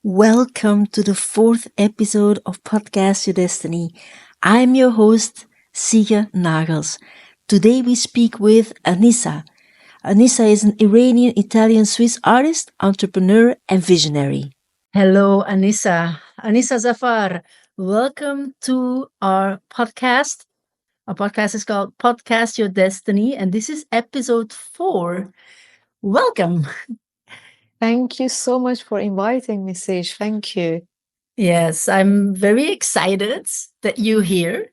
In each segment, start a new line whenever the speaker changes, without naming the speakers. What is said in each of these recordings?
Welcome to the fourth episode of Podcast Your Destiny. I'm your host, Sige Nagels. Today we speak with Anisa. Anisa is an Iranian-Italian-Swiss artist, entrepreneur, and visionary. Hello, Anisa. Anisa Zafar, welcome to our podcast. Our podcast is called Podcast Your Destiny, and this is episode 4. Welcome.
Thank you so much for inviting me, Sage. Thank you.
Yes, I'm very excited that you're here.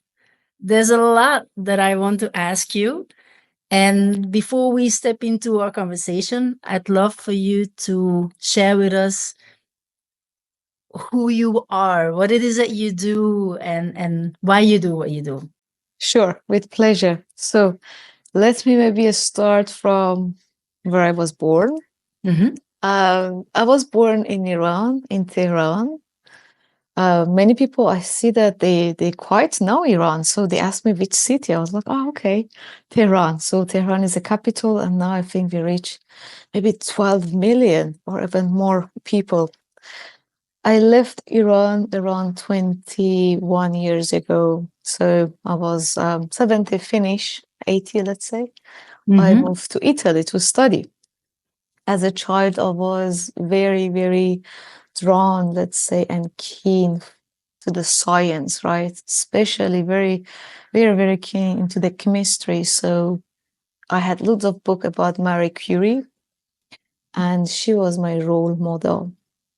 There's a lot that I want to ask you. And before we step into our conversation, I'd love for you to share with us who you are, what it is that you do, and why you do what you do.
Sure, with pleasure. So let me maybe start from where I was born.
Mm-hmm.
I was born in Iran, in Tehran. Many people I see that they quite know Iran, so they asked me which city. I was like, oh, okay, Tehran. So Tehran is the capital, and now I think we reach maybe 12 million or even more people. I left Iran around 21 years ago. So I was 70 Finnish, 80, let's say. I
Mm-hmm.
moved to Italy to study. As a child, I was very, very drawn, let's say, and keen to the science, right? Especially very, very, very keen into the chemistry. So I had loads of books about Marie Curie, and she was my role model.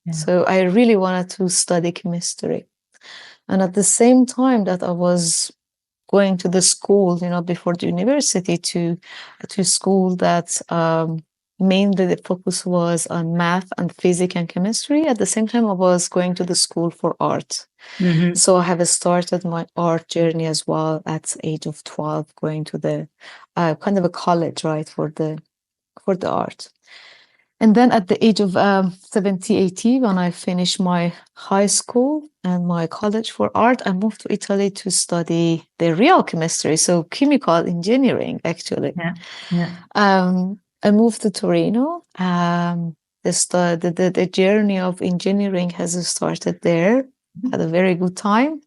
Yeah.
So I really wanted to study chemistry. And at the same time that I was going to the school, before the university to school that mainly the focus was on math and physics and chemistry. At the same time, I was going to the school for art.
Mm-hmm.
So I have started my art journey as well at the age of 12, going to the kind of a college, right, for the art. And then at the age of 70, 80, when I finished my high school and my college for art, I moved to Italy to study the real chemistry, so chemical engineering, actually.
Yeah. Yeah.
I moved to Torino. The journey of engineering has started there. Had a very good time.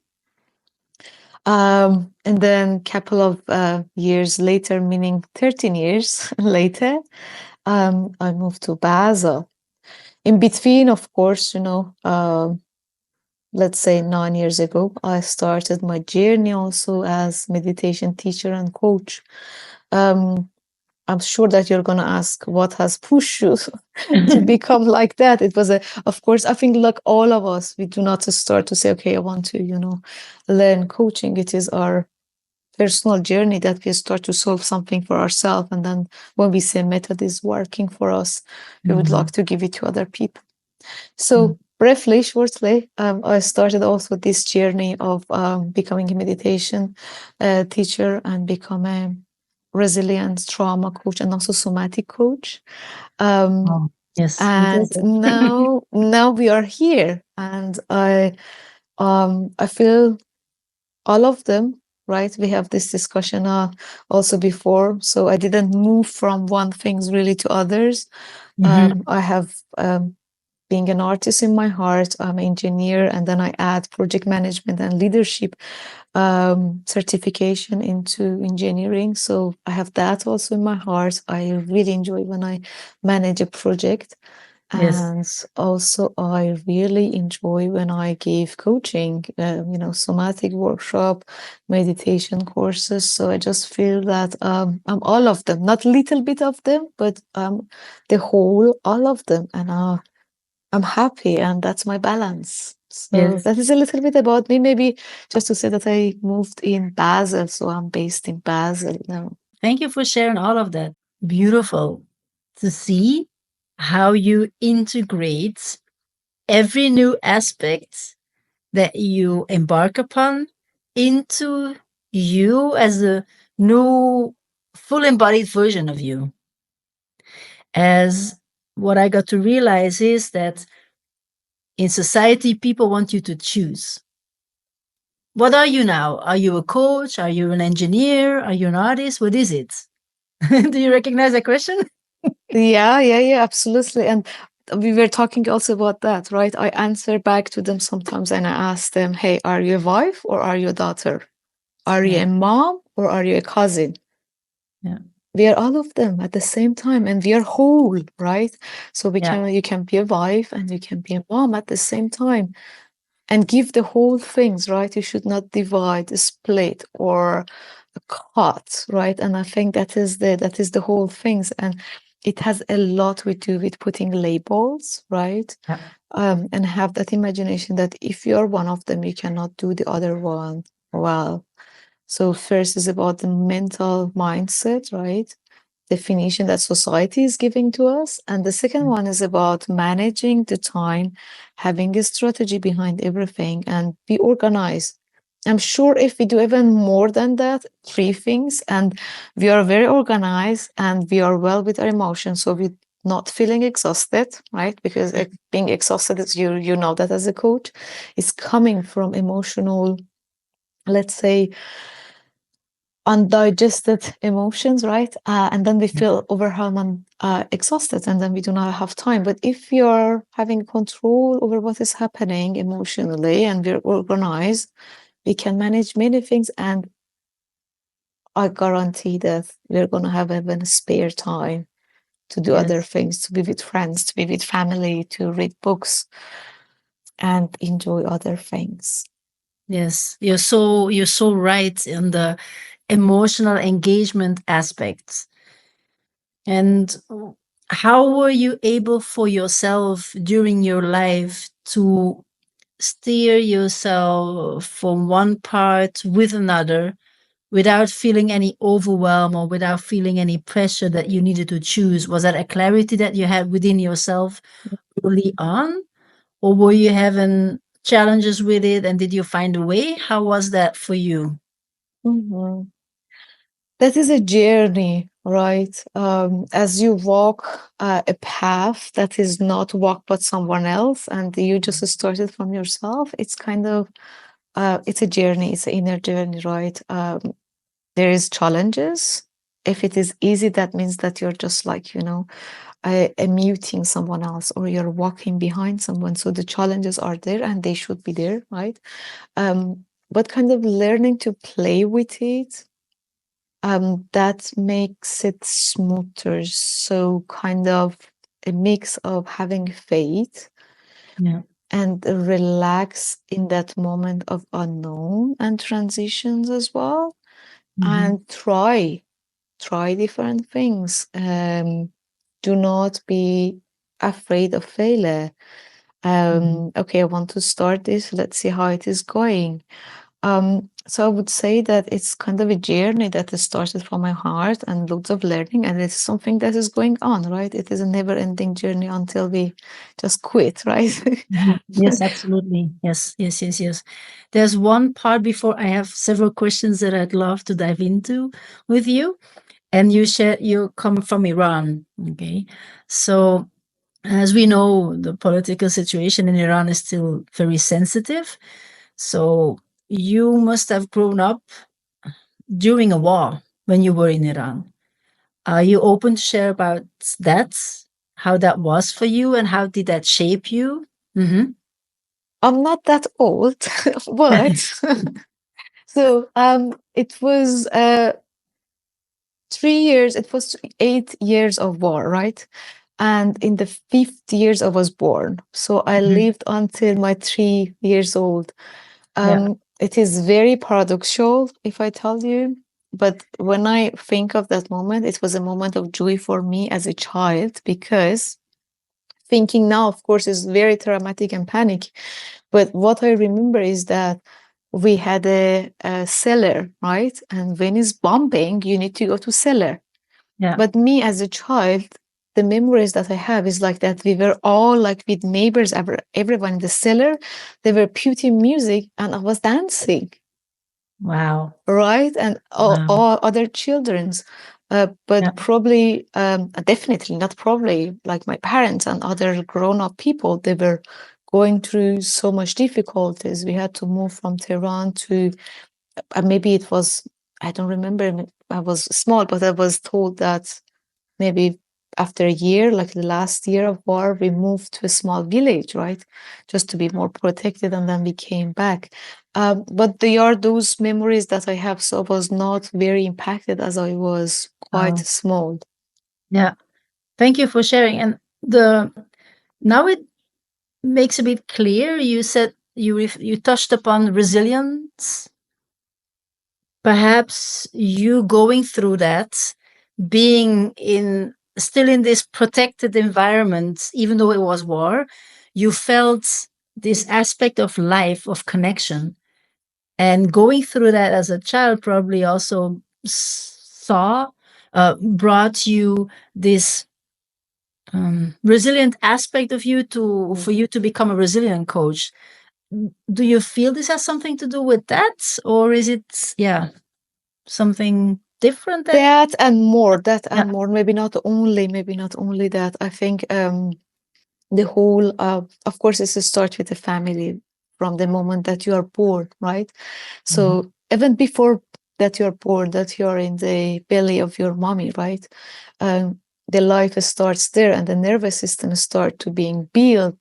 And then a couple of years later, meaning 13 years later, I moved to Basel. In between, of course, let's say 9 years ago, I started my journey also as meditation teacher and coach. I'm sure that you're going to ask what has pushed you to become like that. It was of course, I think like all of us, we do not start to say, okay, I want to, learn coaching. It is our personal journey that we start to solve something for ourselves. And then when we say method is working for us, we would like to give it to other people. So briefly, shortly, I started also this journey of becoming a meditation teacher and become a resilience trauma coach and also somatic coach.
Yes.
And now we are here, and I feel all of them. Right, we have this discussion also before, so I didn't move from one things really to others. I have being an artist in my heart. I'm an engineer, and then I add project management and leadership certification into engineering. So I have that also in my heart. I really enjoy when I manage a project.
Yes.
And also, I really enjoy when I give coaching, somatic workshop, meditation courses. So I just feel that I'm all of them, not a little bit of them, but the whole, all of them. And I'm happy, and that's my balance. So
Yes.
that is a little bit about me. Maybe just to say that I moved in Basel, so I'm based in Basel now.
Thank you for sharing all of that. Beautiful to see how you integrate every new aspect that you embark upon into you as a new, full embodied version of you. As what I got to realize is that in society, people want you to choose. What are you now? Are you a coach? Are you an engineer? Are you an artist? What is it? Do you recognize that question?
Yeah, absolutely. And we were talking also about that, right? I answer back to them sometimes and I ask them, hey, are you a wife or are you a daughter? Are you
Yeah.
a mom or are you a cousin?
Yeah.
We are all of them at the same time and we are whole, right? So
Yeah.
you can be a wife and you can be a mom at the same time and give the whole things, right? You should not divide, split, or cut, right? And I think that is the whole things, and it has a lot to do with putting labels, right?
Yeah.
And have that imagination that if you're one of them, you cannot do the other one well. So first is about the mental mindset, right? Definition that society is giving to us. And the second one is about managing the time, having a strategy behind everything, and be organized. I'm sure if we do even more than that, three things, and we are very organized and we are well with our emotions, so we're not feeling exhausted, right? Because being exhausted is you know that as a coach, is coming from emotional, let's say, undigested emotions, right? And then we feel overwhelmed and exhausted, and then we do not have time. But if you're having control over what is happening emotionally and we're organized, we can manage many things. And I guarantee that we're going to have even spare time to do other
Yes.
things, to be with friends, to be with family, to read books and enjoy other things.
Yes. You're so right in the emotional engagement aspects. And how were you able for yourself during your life to steer yourself from one part with another without feeling any overwhelm or without feeling any pressure that you needed to choose? Was that a clarity that you had within yourself early on, or were you having challenges with it and did you find a way? How was that for you?
Mhm. That is a journey, right? As you walk a path that is not walked by someone else, and you just started from yourself, it's kind of it's a journey. It's an inner journey, right? There is challenges. If it is easy, that means that you're just like muting someone else, or you're walking behind someone. So the challenges are there, and they should be there, right? But kind of learning to play with it, that makes it smoother. So kind of a mix of having faith
Yeah.
and relax in that moment of unknown and transitions as well,
Mm-hmm.
and try different things. Do not be afraid of failure.
Mm-hmm.
Okay, I want to start this. Let's see how it is going. So I would say that it's kind of a journey that has started from my heart and loads of learning, and it's something that is going on, right? It is a never-ending journey until we just quit, right?
Mhm. Yes, absolutely. Yes, yes, yes, yes. There's one part before I have several questions that I'd love to dive into with you. And you come from Iran. Okay. So as we know, the political situation in Iran is still very sensitive. So you must have grown up during a war when you were in Iran. Are you open to share about that? How that was for you and how did that shape you? Mm-hmm.
I'm not that old, but so it was 3 years. It was 8 years of war, right? And in the fifth years, I was born. So I
Mm-hmm.
lived until my 3 years old.
Yeah.
It is very paradoxical if I tell you, but when I think of that moment, it was a moment of joy for me as a child, because thinking now, of course, is very traumatic and panic. But what I remember is that we had a cellar, right? And when it's bombing, you need to go to cellar.
Yeah.
But me as a child, the memories that I have is like that we were all like with neighbors, everyone in the cellar. They were putting music and I was dancing,
Wow.
right? And
Wow.
all other children's.
Yeah.
But probably, definitely not probably, like my parents and other grown-up people, they were going through so much difficulties. We had to move from Tehran to, maybe it was, I don't remember, I was small, but I was told that maybe after a year, like the last year of war, we moved to a small village, right? Just to be more protected, and then we came back. But they are those memories that I have, so I was not very impacted as I was quite
Wow.
small.
Yeah. Thank you for sharing. And now it makes a bit clear. You said you touched upon resilience. Perhaps you going through that, being in still in this protected environment, even though it was war, you felt this aspect of life, of connection. And going through that as a child probably also brought you this resilient aspect of you to for you to become a resilient coach. Do you feel this has something to do with that, or is it something different that
That and more, that
yeah
and more. Maybe not only that. I think the whole, of course, it starts with the family from the moment that you are born, right?
Mhm.
So even before that you're born, that you're in the belly of your mommy, right? Um, the life starts there, and the nervous system start to being built,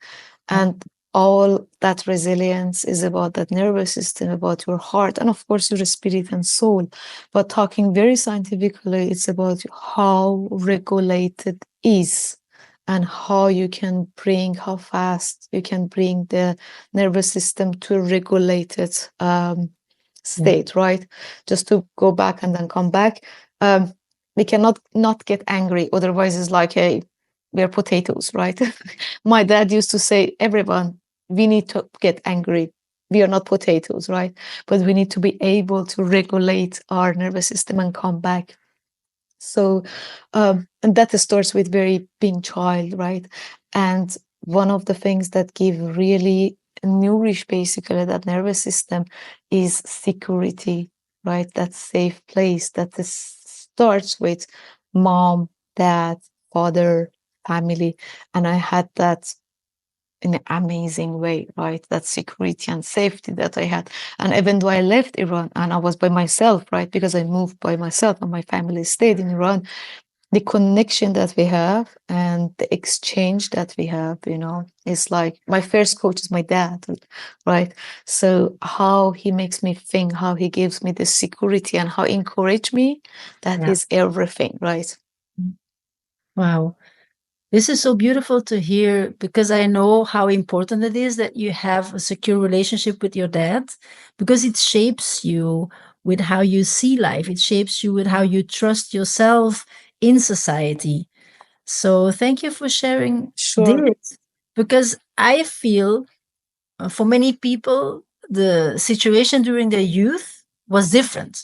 Yeah,
and all that resilience is about that nervous system, about your heart, and of course your spirit and soul. But talking very scientifically, it's about how regulated is, and how you can bring, how fast you can bring the nervous system to a regulated
yeah,
state, right? Just to go back and then come back. Um, we cannot not get angry, otherwise it's like, hey, we're potatoes, right? My dad used to say, everyone, we need to get angry. We are not potatoes, right? But we need to be able to regulate our nervous system and come back. So, and that starts with very being child, right? And one of the things that give really nourish basically that nervous system is security, right? That safe place that starts with mom, dad, father, family. And I had that in an amazing way, right? That security and safety that I had. And even though I left Iran and I was by myself, right? Because I moved by myself and my family stayed in Iran, the connection that we have and the exchange that we have, is like my first coach is my dad, right? So how he makes me think, how he gives me the security and how he encourage me, that
yeah.
is everything, right?
Wow. This is so beautiful to hear because I know how important it is that you have a secure relationship with your dad because it shapes you with how you see life. It shapes you with how you trust yourself in society. So thank you for sharing
Sure.
this because I feel for many people, the situation during their youth was different.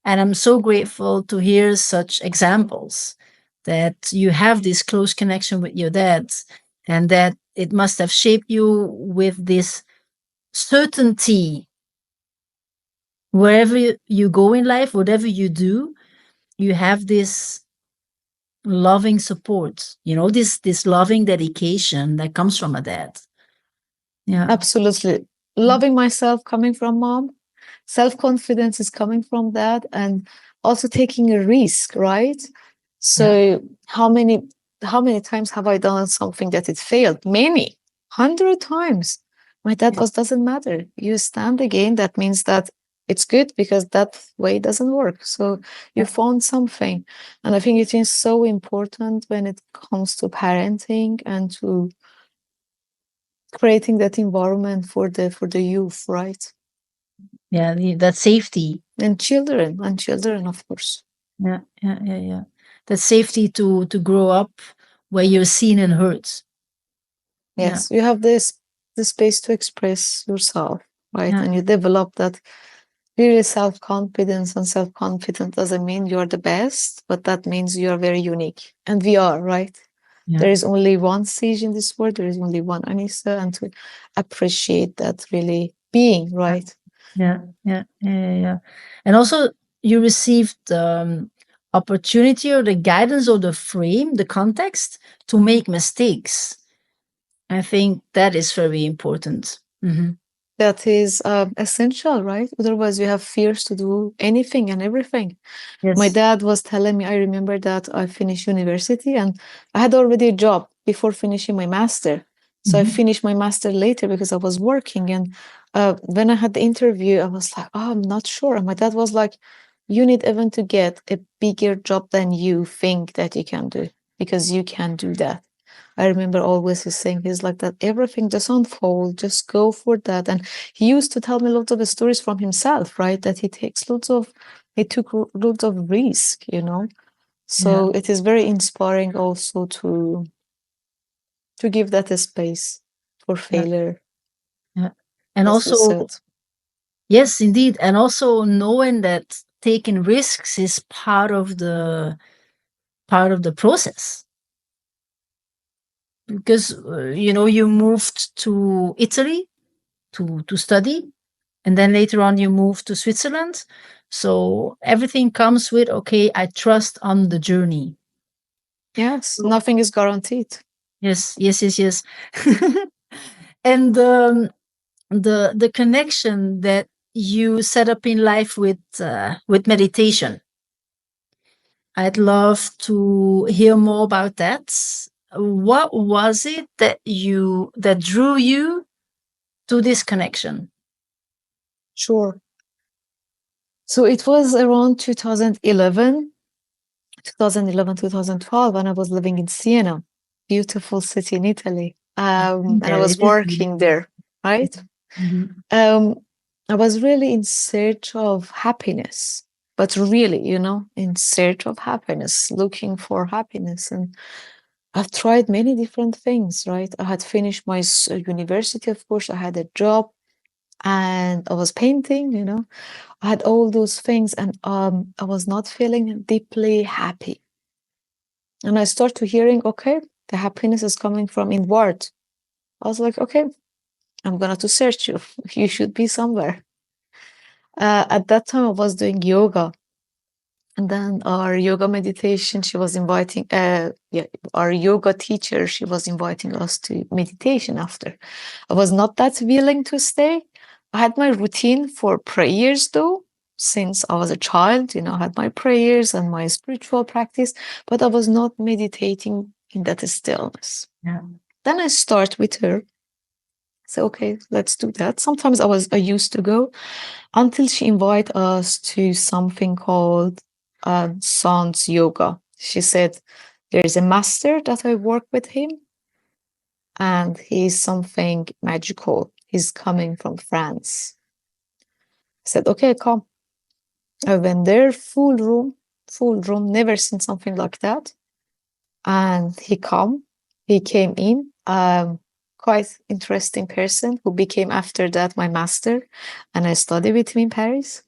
And I'm so grateful to hear such examples that you have this close connection with your dad and that it must have shaped you with this certainty wherever you go in life, whatever you do, you have this loving support, this loving dedication that comes from a dad. Yeah.
Absolutely. Loving myself coming from mom, self-confidence is coming from that, and also taking a risk, right?
Yeah.
So how many times have I done something that it failed? Many, 100 times. My dad
Yeah.
was, doesn't matter. You stand again. That means that it's good because that way doesn't work. So you
Yeah.
found something. And I think it is so important when it comes to parenting and to creating that environment for the youth, right?
Yeah. That safety.
And children, of course.
Yeah. Yeah. Yeah. Yeah. That safety to grow up where you're seen and heard. Yeah.
Yes, you have this the space to express yourself, right?
Yeah.
And you develop that really self-confidence. And self-confidence doesn't mean you're the best, but that means you are very unique. And we are, right?
Yeah.
There is only one Sige in this world, there is only one Anisa, and to appreciate that really being, right?
Yeah, yeah, yeah, yeah, yeah. And also, you received opportunity or the guidance or the frame, the context to make mistakes. I think that is very important. Hmm.
that is essential, right? Otherwise, you have fears to do anything and everything. My
Yes.
dad was telling me, I remember that I finished university and I had already a job before finishing my master. So I finished my master later because I was working. And when I had the interview, I was like, oh, I'm not sure. And my dad was like, you need even to get a bigger job than you think that you can do because you can do that. I remember always he's saying he's like that everything just unfold, just go for that. And he used to tell me lots of stories from himself, right? That he took lots of risk, you know.
Yeah.
So it is very inspiring also to give that a space for
Yeah.
failure,
Yeah. And
as you
also,
said.
yes, indeed. And also knowing that taking risks is part of the process. Because you moved to Italy to study, and then later on you moved to Switzerland. So everything comes with, okay, I trust on the journey.
Yes,
So,
nothing is guaranteed.
yes, yes, yes, yes. And the connection that you set up in life with meditation, I'd love to hear more about that. What was it that drew you to this connection?
Sure. So it was around 2012 when I was living in Siena, beautiful city in Italy. And I
There
was
it is.
working there, right?
Mhm.
Um, I was really in search of happiness, but really, in search of happiness, looking for happiness. And I've tried many different things, right? I had finished my university, of course, I had a job and I was painting. I had all those things and I was not feeling deeply happy. And I start to hearing, okay, the happiness is coming from inward. I was like, okay, I'm gonna to search you. You should be somewhere. At that time, I was doing yoga, and then our yoga meditation. She was inviting, yeah, our yoga teacher. She was inviting us to meditation after. I was not that willing to stay. I had my routine for prayers though. Since I was a child, I had my prayers and my spiritual practice, but I was not meditating in that stillness.
Yeah.
Then I start with her. So okay, let's do that. Sometimes I used to go until she invited us to something called Sans Yoga. She said there is a master that I work with him, and he's something magical. He's coming from France. I said, okay, come. I went there, full room, never seen something like that. And he came in, quite interesting person who became after that my master, and I studied with him in Paris.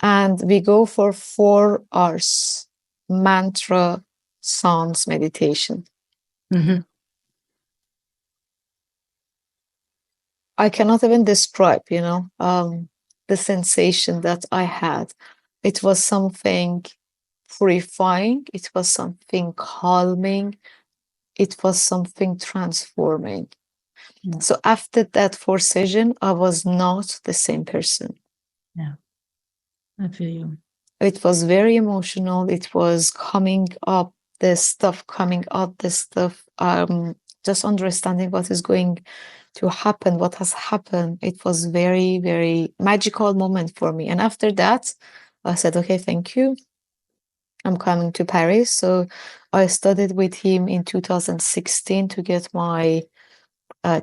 And we go for 4 hours mantra sounds meditation.
Mhm.
I cannot even describe, the sensation that I had. It was something purifying, it was something calming, it was something transforming.
Yeah.
So after that 4 session, I was not the same person.
Yeah. I feel you.
It was very emotional. It was coming up, the stuff, just understanding what is going to happen, what has happened. It was very, very magical moment for me. And after that, I said, okay, thank you. I'm coming to Paris. So I studied with him in 2016 to get my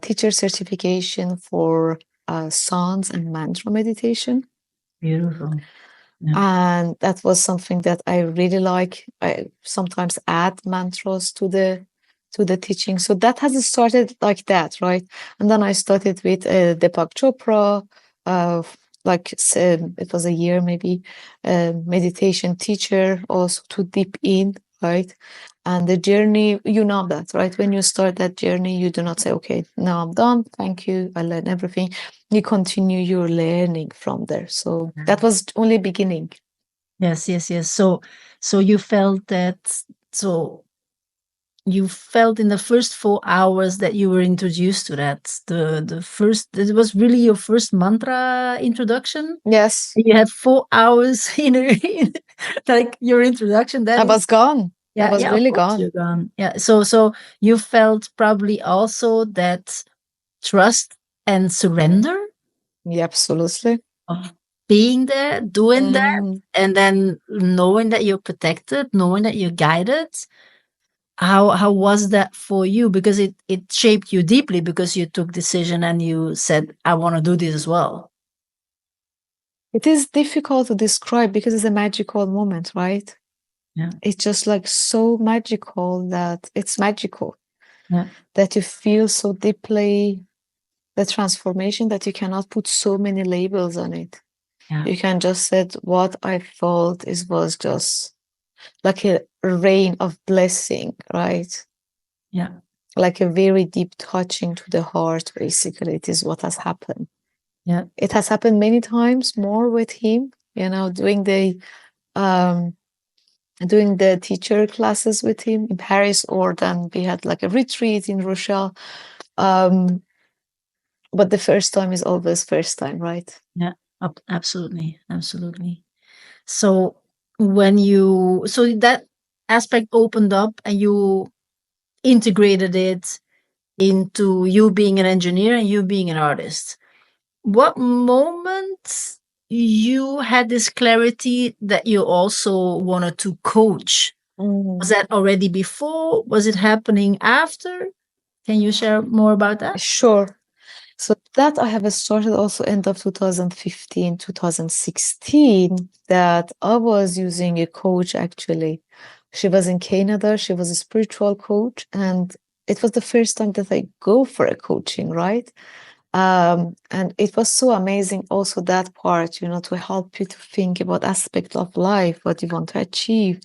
teacher certification for sounds and mantra meditation.
Beautiful. Yeah.
And that was something that I really like. I sometimes add mantras to the teaching. So that has started like that, right? And then I started with Deepak Chopra. Uh, it was a year maybe, meditation teacher also to deep in, right? And the journey, you know that, right? When you start that journey, you do not say, okay, now I'm done. Thank you. I learned everything. You continue your learning from there. So that was only beginning.
Yes, yes, yes. So you felt that, so you felt in the first 4 hours that you were introduced to that? The first, it was really your first mantra introduction.
Yes.
You had 4 hours like your introduction. That
I
is,
was gone. I
yeah,
was
yeah. Of
really
course,
gone.
you're gone. Yeah. So you felt probably also that trust and surrender
Yeah, absolutely.
of being there, doing that,
Mm.
and then knowing that you're protected, knowing that you're guided. How was that for you? Because it shaped you deeply because you took decision and you said, I want to do this as well.
It is difficult to describe because it's a magical moment, right?
Yeah.
It's just like so magical that it's magical.
Yeah.
That you feel so deeply the transformation that you cannot put so many labels on it.
Yeah.
You can just say what I felt is was just like a rain of blessing, right?
Yeah.
Like a very deep touching to the heart, basically. It is what has happened.
Yeah.
It has happened many times more with him, um doing the teacher classes with him in Paris, or then we had like a retreat in Rochelle. Um, but the first time is always first time, right?
Yeah. Absolutely. Absolutely. So so that aspect opened up and you integrated it into you being an engineer and you being an artist. What moment you had this clarity that you also wanted to coach? Was
Mm.
that already before? Was it happening after? Can you share more about that?
Sure. So that I have started also end of 2015, 2016, that I was using a coach actually. She was in Canada. She was a spiritual coach. And it was the first time that I go for a coaching, right? And it was so amazing also that part, to help you to think about aspect of life, what you want to achieve.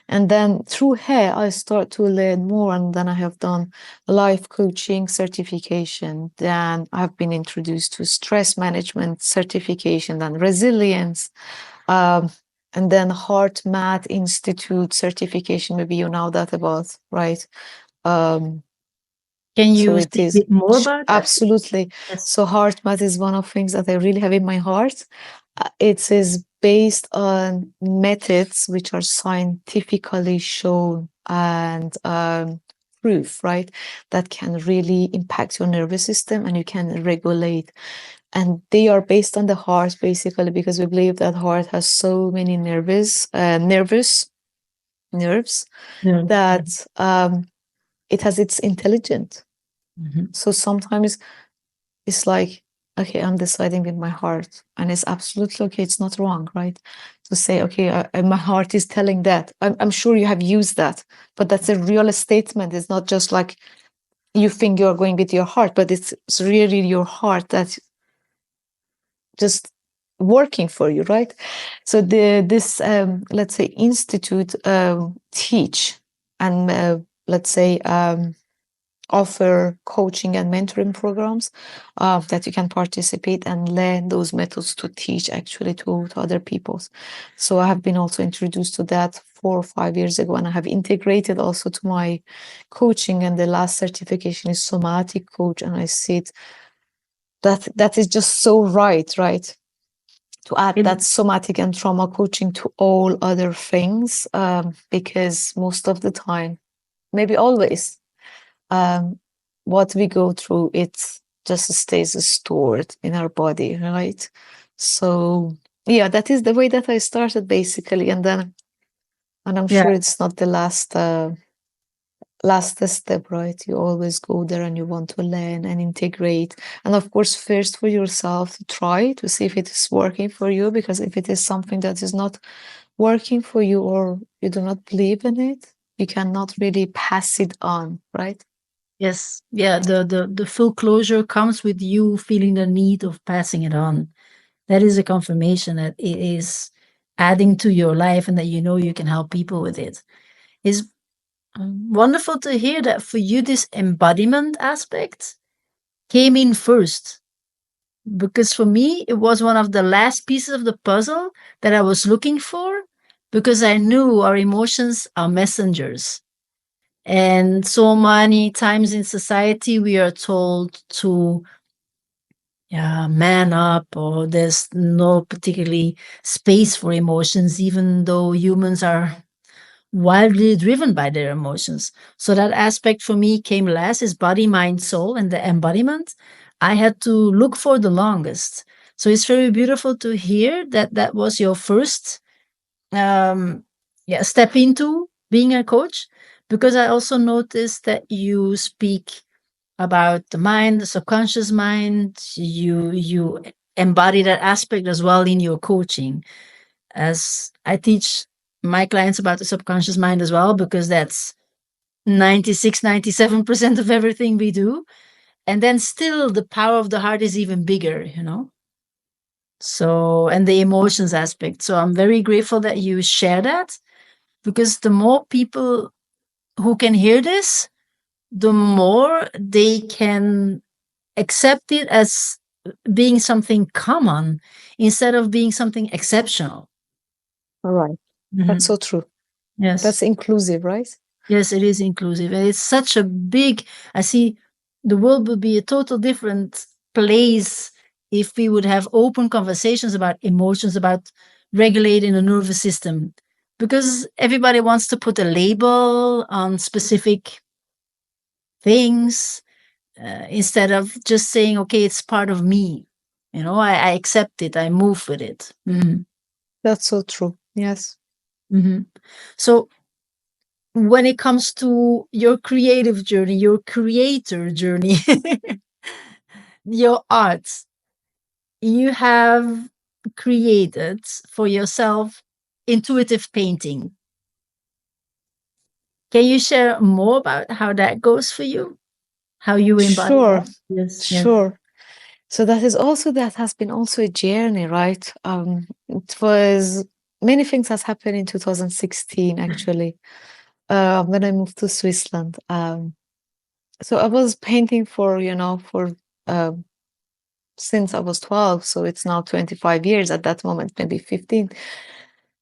And then through her, I start to learn more. And then I have done life coaching certification. Then I've been introduced to stress management certification, then resilience. Um, and then Heart Math Institute certification. Maybe you know that about, right? Um,
Can
so
you
it
say a
is
bit more about that?
absolutely.
Yes.
So heart math is one of things that I really have in my heart. It is based on methods which are scientifically shown and proof, right? That can really impact your nervous system and you can regulate. And they are based on the heart basically because we believe that heart has so many nerves
No.
that it has its intelligence.
Mhm.
So sometimes it's like, okay, I'm deciding with my heart, and it's absolutely okay. It's not wrong, right? To say, okay, my heart is telling that. I'm sure you have used that, but that's a real statement. It's not just like you think you're going with your heart, but it's really your heart that's just working for you, right? So this let's say institute teach and let's say offer coaching and mentoring programs that you can participate and learn those methods to teach actually to other people. So I have been also introduced to that 4 or 5 years ago, and I have integrated also to my coaching. And the last certification is Somatic coach, and I see it that is just so right to add
It,
that somatic and trauma coaching to all other things because most of the time, maybe always, um, what we go through, it just stays stored in our body, right? So yeah, that is the way that I started basically, and I'm
yeah.
sure it's not the last step, right? You always go there and you want to learn and integrate, and of course first for yourself to try to see if it is working for you, because if it is something that is not working for you or you do not believe in it, you cannot really pass it on, right?
Yes. Yeah. The full closure comes with you feeling the need of passing it on. That is a confirmation that it is adding to your life and that you know you can help people with it. It's wonderful to hear that for you, this embodiment aspect came in first. Because for me, it was one of the last pieces of the puzzle that I was looking for because I knew our emotions are messengers. And so many times in society, we are told to man up, or there's no particularly space for emotions, even though humans are wildly driven by their emotions. So that aspect for me came last, is body, mind, soul, and the embodiment. I had to look for the longest. So it's very beautiful to hear that that was your first step into being a coach, because I also noticed that you speak about the mind, the subconscious mind. You embody that aspect as well in your coaching. As I teach my clients about the subconscious mind as well, because that's 96, 97% of everything we do. And then still the power of the heart is even bigger, you know? So, and the emotions aspect. So I'm very grateful that you share that, because the more people who can hear this, the more they can accept it as being something common instead of being something exceptional.
All right. That's so true.
Yes.
That's inclusive, right?
Yes, it is inclusive. And it's such a big, I see the world would be a total different place if we would have open conversations about emotions, about regulating the nervous system. Because everybody wants to put a label on specific things, instead of just saying, okay, it's part of me. You know, I accept it, I move with it.
That's so true. Yes.
So when it comes to your creative journey, your creator journey, your arts, you have created for yourself intuitive painting. Can you share more about how that goes for you? How you embody
Sure.
that? Yes.
Sure. So that has been also a journey, right? It was many things has happened in 2016 actually, when I moved to Switzerland. So I was painting for since I was 12, so it's now 25 years at that moment, maybe 15.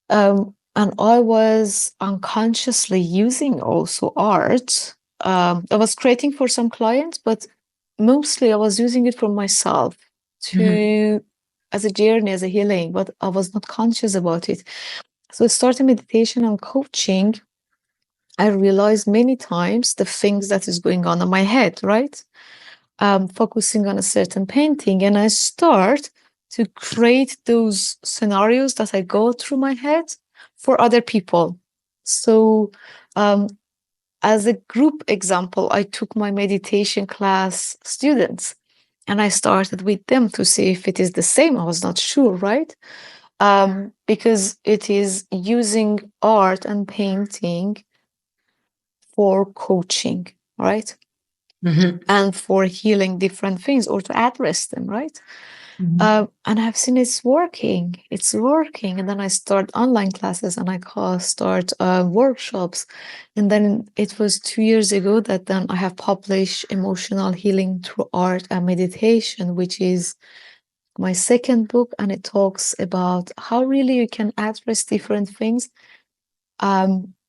And I was unconsciously using also art. I was creating for some clients, but mostly I was using it for myself to as a journey, as a healing, but I was not conscious about it. So starting meditation and coaching, I realized many times the things that is going on in my head, right? Focusing on a certain painting, and I start to create those scenarios that I go through my head for other people. So, as a group example, I took my meditation class students and I started with them to see if it is the same. I was not sure, right? Because it is using art and painting for coaching, right? And for healing different things or to address them, right? And I've seen it's working. It's working. And then I start online classes and I start workshops. And then it was 2 years ago that then I have published Emotional Healing Through Art and Meditation, which is my second book. And it talks about how really you can address different things,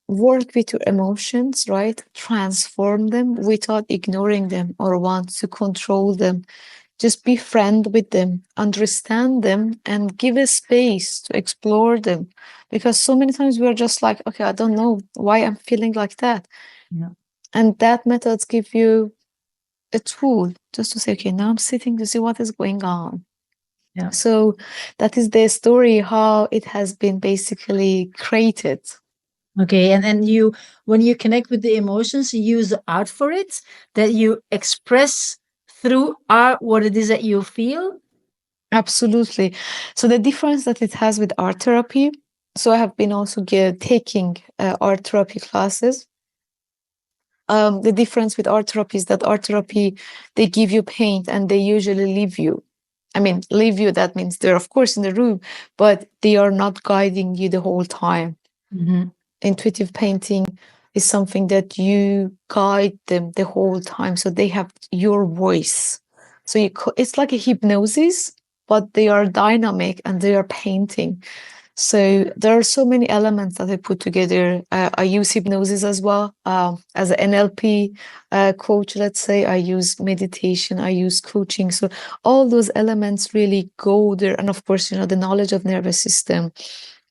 work with your emotions, right? Transform them without ignoring them or want to control them. Just be friend with them, understand them, and give a space to explore them. Because so many times we're just like, okay, I don't know why I'm feeling like that.
Yeah.
And that methods give you a tool just to say, okay, now I'm sitting to see what is going on.
Yeah.
So that is the story, how it has been basically created.
Okay, and you, when you connect with the emotions, you use the art for it, that you express through art what it is that you feel.
Absolutely. So the difference that it has with art therapy. So I have been also taking art therapy classes. The difference with art therapy is that art therapy, they give you paint and they usually leave you. I mean, leave you, that means they're, of course, in the room, but they are not guiding you the whole time. Intuitive painting is something that you guide them the whole time. So they have your voice. So it's like a hypnosis, but they are dynamic and they are painting. So there are so many elements that I put together. I use hypnosis as well, as an NLP coach. Let's say I use meditation, I use coaching. So all those elements really go there, and of course, the knowledge of nervous system.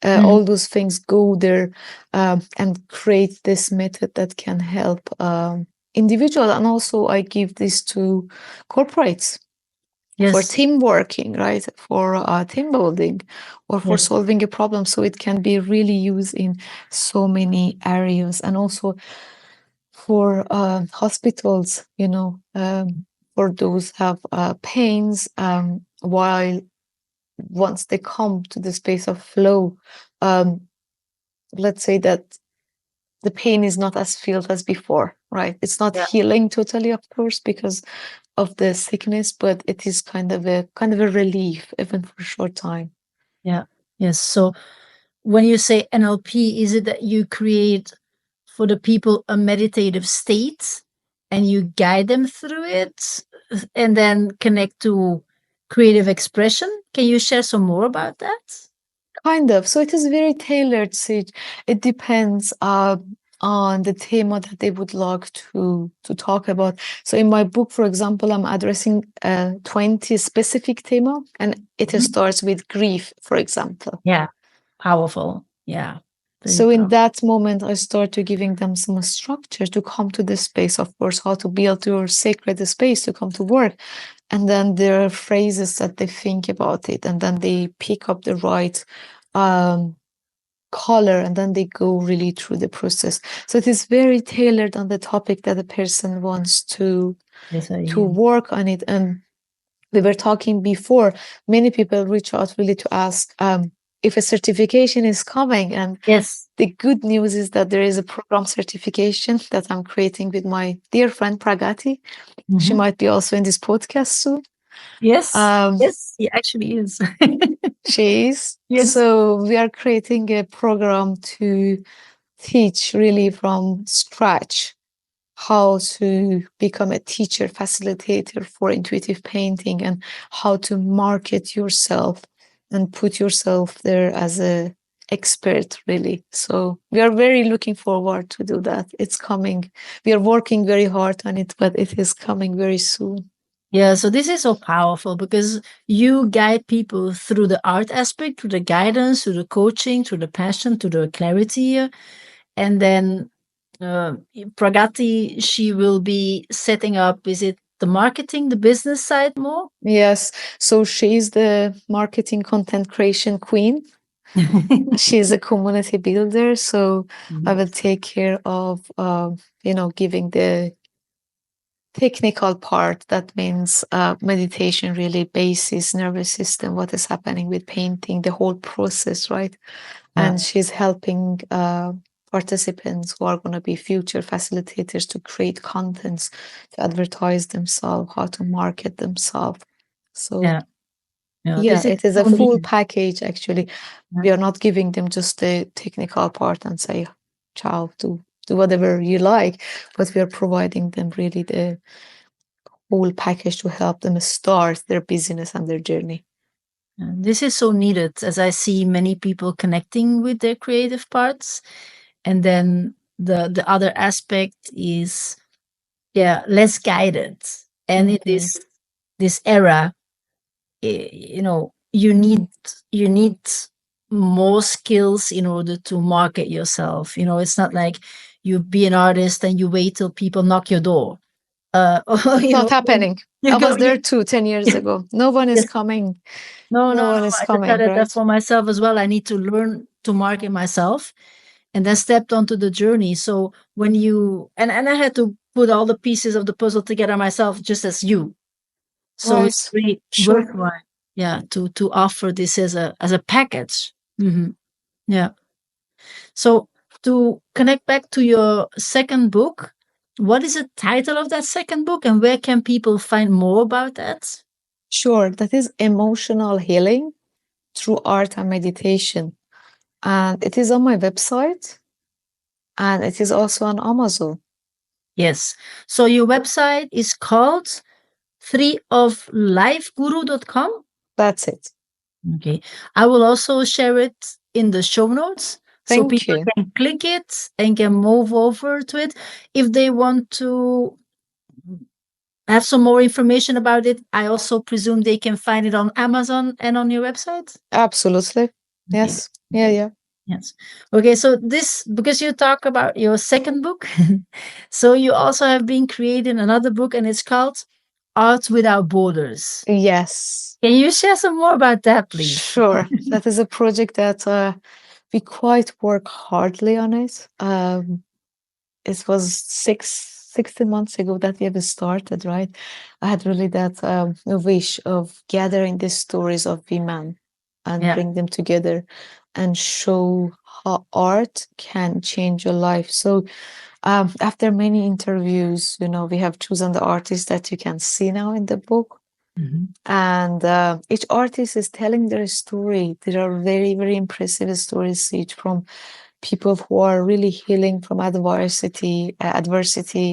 Mhm.
All those things go there and create this method that can help individual, and also I give this to corporates for
Yes.
team working, right? For team building or for
Yes.
solving a problem. So it can be really used in so many areas, and also for hospitals, for those have pains, while once they come to the space of flow, um, let's say that the pain is not as felt as before, right? It's not
Yeah.
healing totally, of course, because of the sickness, but it is kind of a relief, even for a short time.
Yeah. Yes. So when you say NLP, is it that you create for the people a meditative state and you guide them through it and then connect to creative expression? Can you share some more about that?
Kind of. So it is very tailored, Sage. It depends on the theme that they would like to talk about. So in my book, for example, I'm addressing 20 specific thema, and it
Mhm.
starts with grief, for example.
Yeah. Powerful. Yeah. Very
So in
powerful.
that moment, I start to giving them some structure to come to this space, of course, how to build your sacred space to come to work. And then there are phrases that they think about it, and then they pick up the right um, color, and then they go really through the process. So it is very tailored on the topic that the person wants
Yes, I
to
hear.
work on it. And we were talking before, many people reach out really to ask if a certification is coming. And
Yes.
the good news is that there is a program certification that I'm creating with my dear friend Pragati. She
Mhm.
might be also in this podcast soon.
Yes.
Um,
Yes, he actually is.
she is.
Yes.
So we are creating a program to teach really from scratch how to become a teacher facilitator for intuitive painting, and how to market yourself and put yourself there as a expert, really. So we are very looking forward to do that. It's coming. We are working very hard on it, but it is coming very soon.
Yeah, so this is so powerful because you guide people through the art aspect, through the guidance, through the coaching, through the passion, through the clarity. And then Pragati, she will be setting up, is it the marketing, the business side more?
Yes. So she's the marketing content creation queen. She's a community builder. So I will take care of, giving the technical part. That means meditation, really, basis, nervous system, what is happening with painting, the whole process, right?
Yeah,
And she's helping participants who are going to be future facilitators to create contents, to advertise themselves, how to market themselves. So
yeah, yeah.
yeah,
This is
it is a
so
full
needed.
package actually.
Yeah.
We are not giving them just the technical part and say, ciao, do whatever you like, but we are providing them really the whole package to help them start their business and their journey.
And this is so needed as I see many people connecting with their creative parts. And then the other aspect is less guided. And in
Mhm.
this era, you need more skills in order to market yourself. It's not like you be an artist and you wait till people knock your door. Or
Not happening.
you
I
go
was there
you,
too 10 years ago. No one is
yes.
coming.
No,
No
no,
one
no.
is
I
coming,
decided that
right?
for myself as well. I need to learn to market myself and then stepped onto the journey. So when you and I had to put all the pieces of the puzzle together myself, just as you. So it's
Right.
really
Sure.
worthwhile, to offer this as a package. Yeah. So to connect back to your second book, what is the title of that second book, and where can people find more about that?
Sure. That is emotional healing through art and meditation. And it is on my website, and it is also on Amazon.
Yes. So your website is called treeoflifeguru.com.
That's it.
Okay. I will also share it in the show notes so
Thank
people
you.
can click it and can move over to it. If they want to have some more information about it, I also presume they can find it on Amazon and on your website.
Absolutely.
Okay.
Yes. Yeah, yeah.
Yes. Okay. So this, because you talk about your second book, so you also have been creating another book, and it's called Art Without Borders.
Yes.
Can you share some more about that, please?
Sure. That is a project that we quite work hardly on it. It was 16 months ago that we have started, right? I had really that wish of gathering the stories of women and
Yeah.
bring them together and show how art can change your life. So after many interviews, we have chosen the artists that you can see now in the book.
Mhm.
And each artist is telling their story. There are very, very impressive stories, each from people who are really healing from adversity,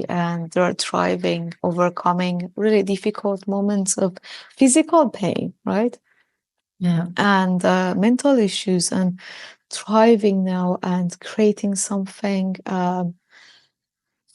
and they're thriving, overcoming really difficult moments of physical pain, right?
Yeah.
And mental issues, and thriving now and creating something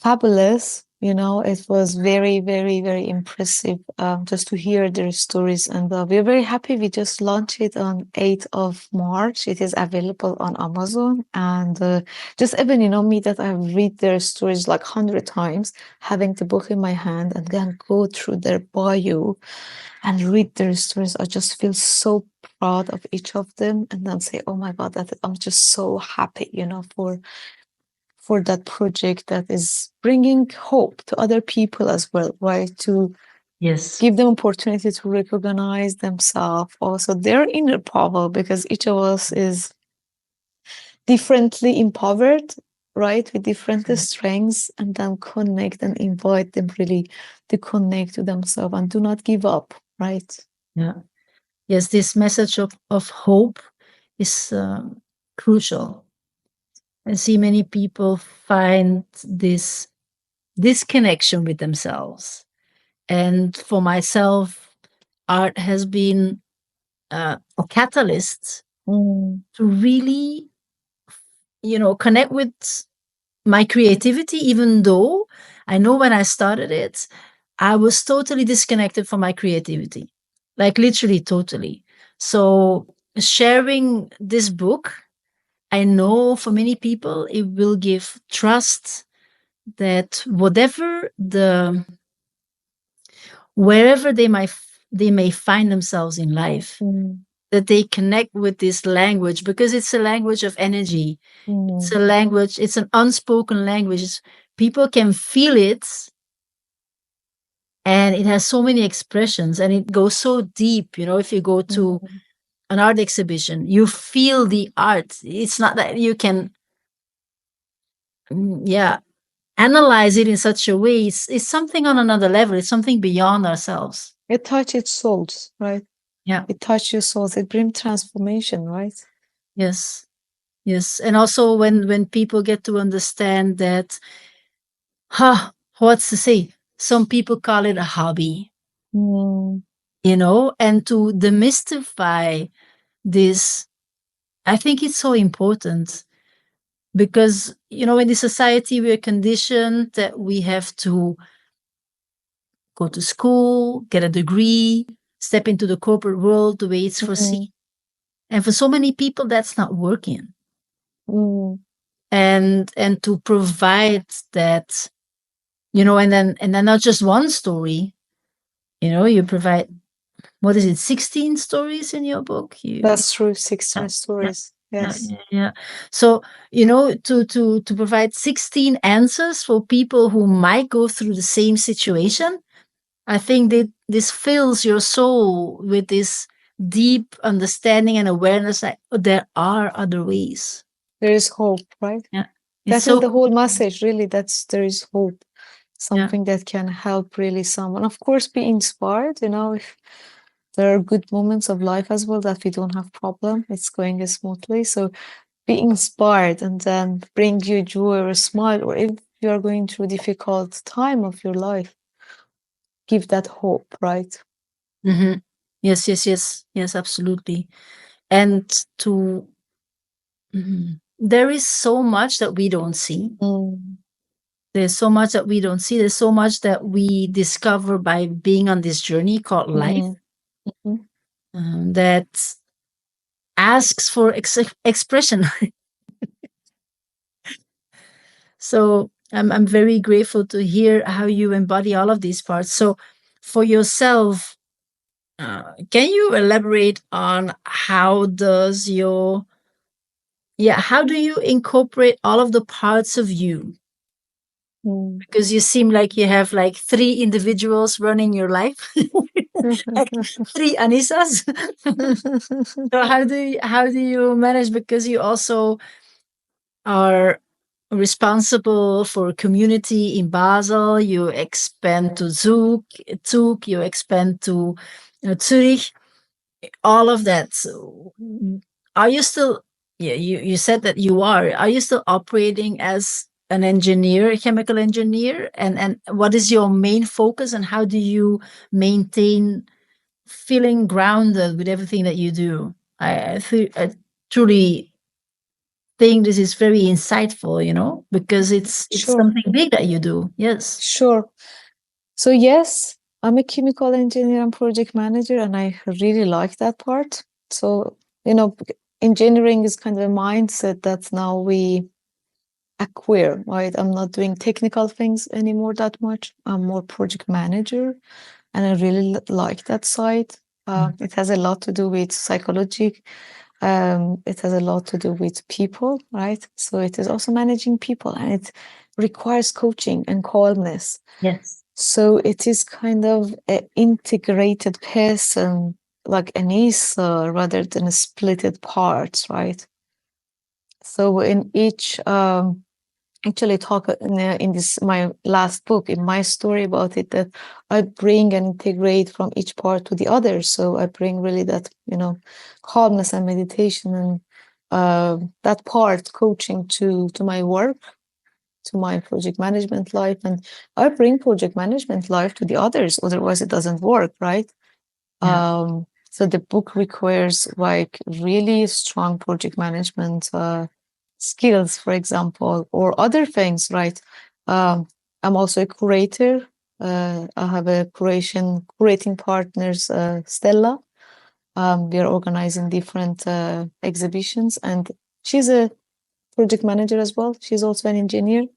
fabulous. It was very, very, very impressive just to hear their stories. And we're very happy. We just launched it on 8th of March. It is available on Amazon. And just even, me that I've read their stories like 100 times, having the book in my hand and then go through their bio and read their stories, I just feel so proud of each of them. And then say, oh my God, that I'm just so happy, for that project that is bringing hope to other people as well, right? To
Yes.
give them opportunity to recognize themselves, also their inner power, because each of us is differently empowered, right? With different strengths, and then connect and invite them really to connect to themselves and do not give up, right?
Yeah. Yes. This message of hope is crucial. I see many people find this disconnection with themselves. And for myself, art has been a catalyst
Mm,
to really, connect with my creativity, even though I know when I started it, I was totally disconnected from my creativity, like literally totally. So, sharing this book, I know for many people, it will give trust that wherever they may find themselves in life,
mm,
that they connect with this language, because it's a language of energy. It's
mm,
a language, it's an unspoken language. People can feel it, and it has so many expressions, and it goes so deep. If you go to
mm.
an art exhibition, you feel the art. It's not that you can, yeah, analyze it in such a way. It's something on another level. It's something beyond ourselves.
It touches souls, right?
Yeah.
It touches your souls. It brings transformation, right?
Yes. Yes. And also when people get to understand that, what's to say? Some people call it a hobby,
Mm,
and to demystify this, I think it's so important, because, in this society, we're conditioned that we have to go to school, get a degree, step into the corporate world the way it's foreseen.
mm,
And for so many people, that's not working.
mm,
And to provide that, and then not just one story, you provide, what is it, 16 stories in your book?
that's true. 16
Yeah, yeah,
stories.
yeah,
Yes.
yeah, yeah. So, to provide 16 answers for people who might go through the same situation, I think that this fills your soul with this deep understanding and awareness that there are other ways.
There is hope, right?
Yeah. It's
That is
so
the whole message, really. There is hope.
yeah.
Something that can help really someone. Of course, be inspired, if there are good moments of life as well that we don't have problem. It's going smoothly. So be inspired and then bring you joy or a smile. Or if you are going through a difficult time of your life, give that hope, right?
Mhm. Yes, yes, yes, yes, absolutely. And to There is so much that we don't see. There's so much that we don't see. There's so much that we discover by being on this journey called life, that asks for expression. So I'm very grateful to hear how you embody all of these parts. So for yourself, can you elaborate on how does your how do you incorporate all of the parts of you? Because you seem like you have like 3 individuals running your life, like 3 Anisas. So how do you manage? Because you also are responsible for community in Basel. You expand to Zug, you expand to Zurich. All of that. So, are you still? Yeah, you said that you are. Are you still operating as an engineer, a chemical engineer? And what is your main focus? And how do you maintain feeling grounded with everything that you do? I truly think this is very insightful, because it's
Sure.
something big that you do. Yes.
Sure. So yes, I'm a chemical engineer and project manager, and I really like that part. So, engineering is kind of a mindset that now we acquire, right? I'm not doing technical things anymore that much. I'm more project manager, and I really like that side. It has a lot to do with psychology. It has a lot to do with people, right? So it is also managing people, and it requires coaching and calmness.
Yes.
So it is kind of an integrated person, like Anisa, rather than a splitted parts, right? So in each, actually talk in this my last book, in my story about it, that I bring and integrate from each part to the other. So I bring really that calmness and meditation and that part coaching to my work, to my project management life, and I bring project management life to the others. Otherwise, it doesn't work, right? So the book requires like really strong project management skills, for example, or other things, right? I'm also a curator. I have a curating partners, Stella. We are organizing different exhibitions, and she's a project manager as well. She's also an engineer.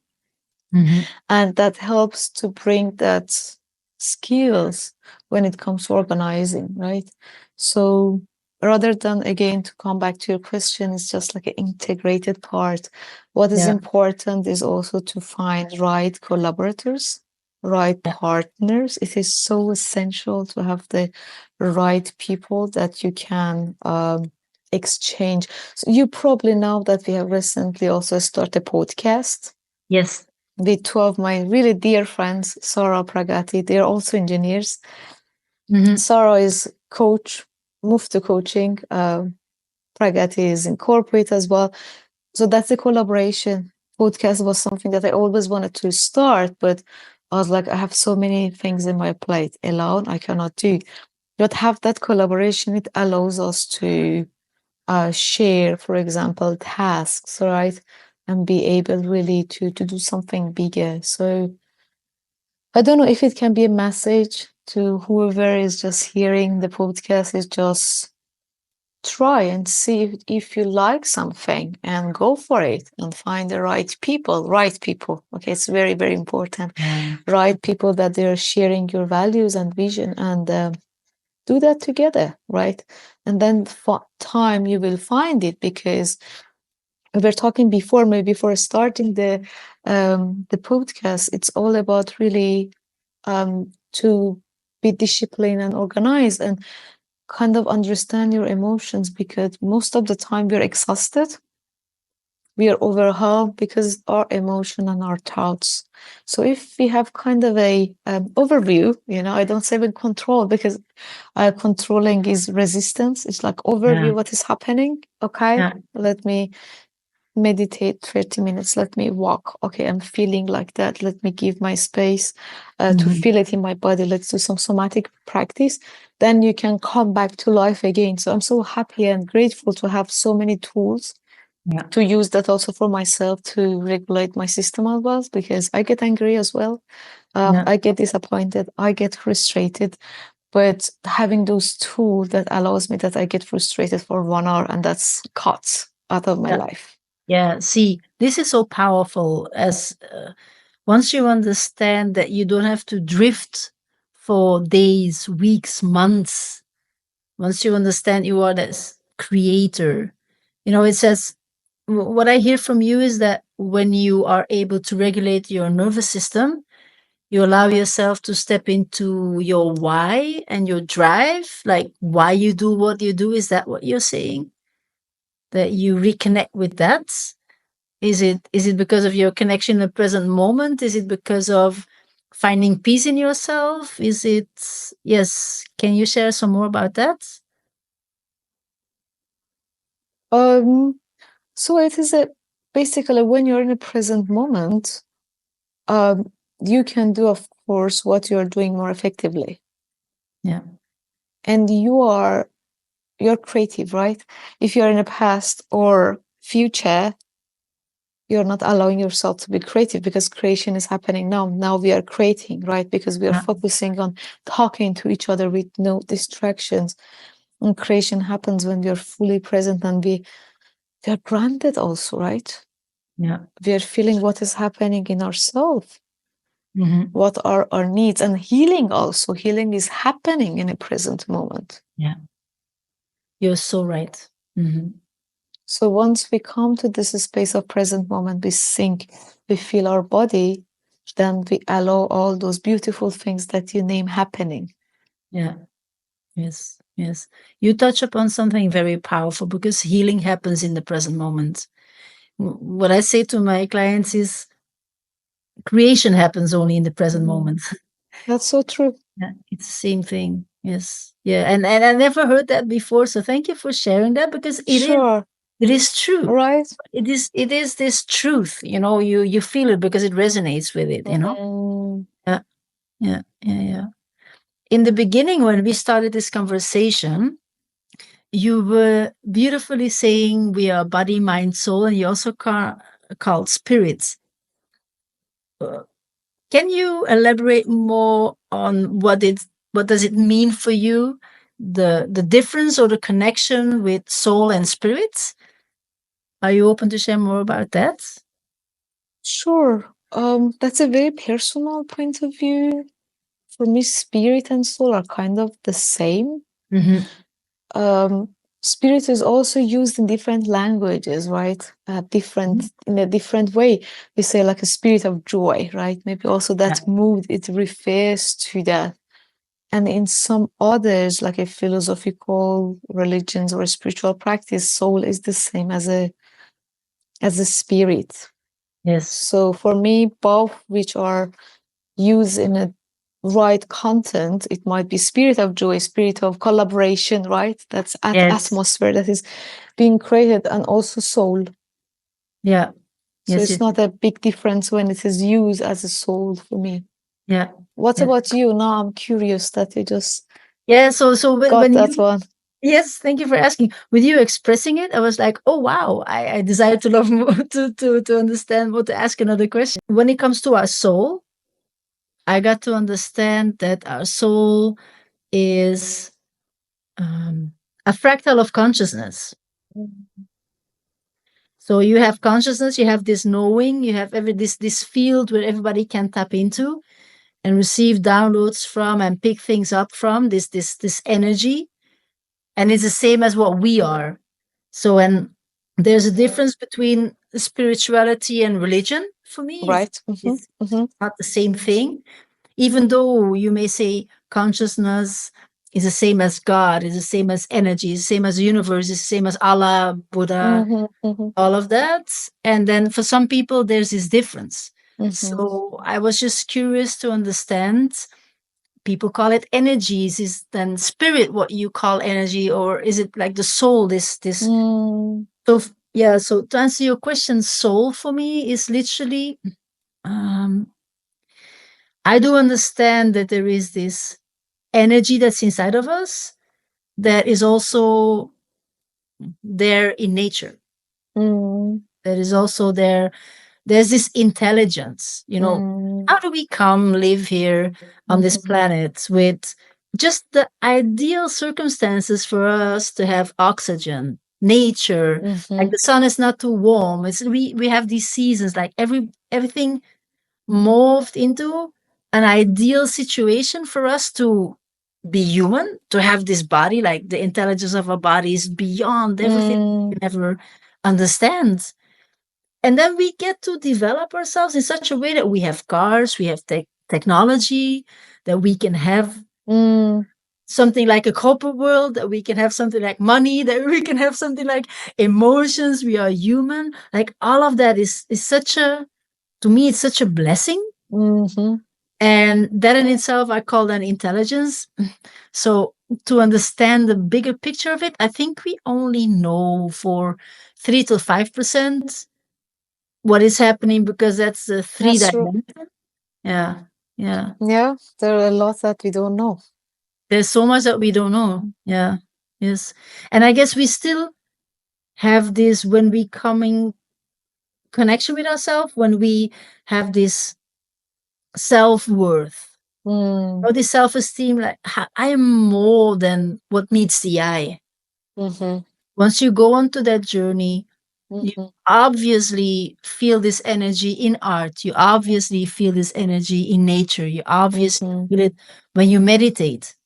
And that helps to bring that skills when it comes to organizing, right? So rather than, again, to come back to your question, it's just like an integrated part. What is important is also to find right collaborators, right partners. It is so essential to have the right people that you can exchange. So you probably know that we have recently also started a podcast.
Yes.
With 2 of my really dear friends, Sarah, Pragati. They're also engineers. Sarah is coach, moved to coaching. Pragati is in corporate as well. So that's a collaboration. Podcast was something that I always wanted to start, but I was like, I have so many things in my plate. Alone, I cannot do. But have that collaboration, it allows us to share, for example, tasks, right? And be able really to do something bigger. So I don't know if it can be a message to whoever is just hearing the podcast, is just try and see if you like something and go for it and find the right people. Okay, it's very, very important. Right people that they're sharing your values and vision, and do that together, right? And then for time you will find it, because we were talking before, maybe before starting the podcast, it's all about really to be disciplined and organized and kind of understand your emotions, because most of the time we're exhausted, we are overwhelmed because our emotion and our thoughts. So if we have kind of a overview, I don't say with control, because controlling is resistance. It's like overview what is happening. Okay, let me meditate 30 minutes, let me walk. Okay, I'm feeling like that, let me give my space to feel it in my body. Let's do some somatic practice, then you can come back to life again. So I'm so happy and grateful to have so many tools to use that also for myself to regulate my system as well, because I get angry as well. I get disappointed, I get frustrated, but having those tools that allows me that I get frustrated for 1 hour and that's cut out of my life.
Yeah, see, this is so powerful as once you understand that you don't have to drift for days, weeks, months, once you understand you are this creator, it says, what I hear from you is that when you are able to regulate your nervous system, you allow yourself to step into your why and your drive, like why you do what you do. Is that what you're saying? That you reconnect with that? Is it because of your connection in the present moment? Is it because of finding peace in yourself? Is it, yes, can you share some more about that?
So it is basically when you're in a present moment, you can do, of course, what you're doing more effectively.
Yeah.
And you're creative, right? If you're in the past or future, you're not allowing yourself to be creative because creation is happening now. Now we are creating, right? Because we are focusing on talking to each other with no distractions. And creation happens when we are fully present and we are grounded also, right?
Yeah.
We are feeling what is happening in ourselves.
Mm-hmm.
What are our needs? And healing also. Healing is happening in a present moment.
Yeah. You're so right. Mm-hmm.
So once we come to this space of present moment, we think, we feel our body, then we allow all those beautiful things that you name happening.
Yeah. Yes. Yes. You touch upon something very powerful because healing happens in the present moment. What I say to my clients is creation happens only in the present moment.
That's so true.
Yeah, it's the same thing. Yes. Yeah. And I never heard that before. So thank you for sharing that because
Sure.
it is true.
Right.
It is this truth, you feel it because it resonates with it, Yeah. Yeah. Yeah. Yeah. In the beginning, when we started this conversation, you were beautifully saying we are body, mind, soul, and you also called spirits. Can you elaborate more on what does it mean for you, the difference or the connection with soul and spirits? Are you open to share more about that?
Sure. That's a very personal point of view. For me, spirit and soul are kind of the same.
Mm-hmm.
Spirit is also used in different languages, right? In a different way. We say like a spirit of joy, right? Maybe also that mood, it refers to that. And in some others, like a philosophical religions or a spiritual practice, soul is the same as a spirit.
Yes.
So for me, both which are used in a right content, it might be spirit of joy, spirit of collaboration, right? That's atmosphere that is being created, and also soul.
Yeah.
So it's not a big difference when it is used as a soul for me.
Yeah.
What about you? Now I'm curious that you just
So
got
when
that one.
Yes, thank you for asking. With you expressing it, I was like, oh wow, I desire to love more to understand what to ask another question. When it comes to our soul, I got to understand that our soul is a fractal of consciousness. So you have consciousness, you have this knowing, you have this field where everybody can tap into and receive downloads from and pick things up from this energy, and it's the same as what we are. So, and there's a difference between spirituality and religion for me.
Right.
It's not the same thing, even though you may say consciousness is the same as God, is the same as energy, is the same as the universe, is the same as Allah, Buddha, all of that. And then for some people, there's this difference. So I was just curious to understand. People call it energies. Is then spirit what you call energy, or is it like the soul? So yeah. So to answer your question, soul for me is literally. I do understand that there is this energy that's inside of us that is also there in nature. There is also there's this intelligence, how do we come live here on this planet with just the ideal circumstances for us to have oxygen, nature, like the sun is not too warm, we have these seasons, like everything morphed into an ideal situation for us to be human, to have this body, like the intelligence of our body is beyond everything we can ever understand. And then we get to develop ourselves in such a way that we have cars, we have technology, that we can have something like a corporate world, that we can have something like money, that we can have something like emotions. We are human. Like all of that is such a, to me, it's such a blessing. And that in itself, I call that intelligence. So to understand the bigger picture of it, I think we only know for 3 to 5% what is happening, because that's the three
That's true.
dimension. Yeah. Yeah.
Yeah, there are a lot that we don't know.
There's so much that we don't know. Yeah. Yes. And I guess we still have this when we come in connection with ourselves, when we have this self-worth or this self-esteem, like I am more than what meets the eye. Once you go onto that journey, you obviously feel this energy in art. You obviously feel this energy in nature. You obviously feel it when you meditate.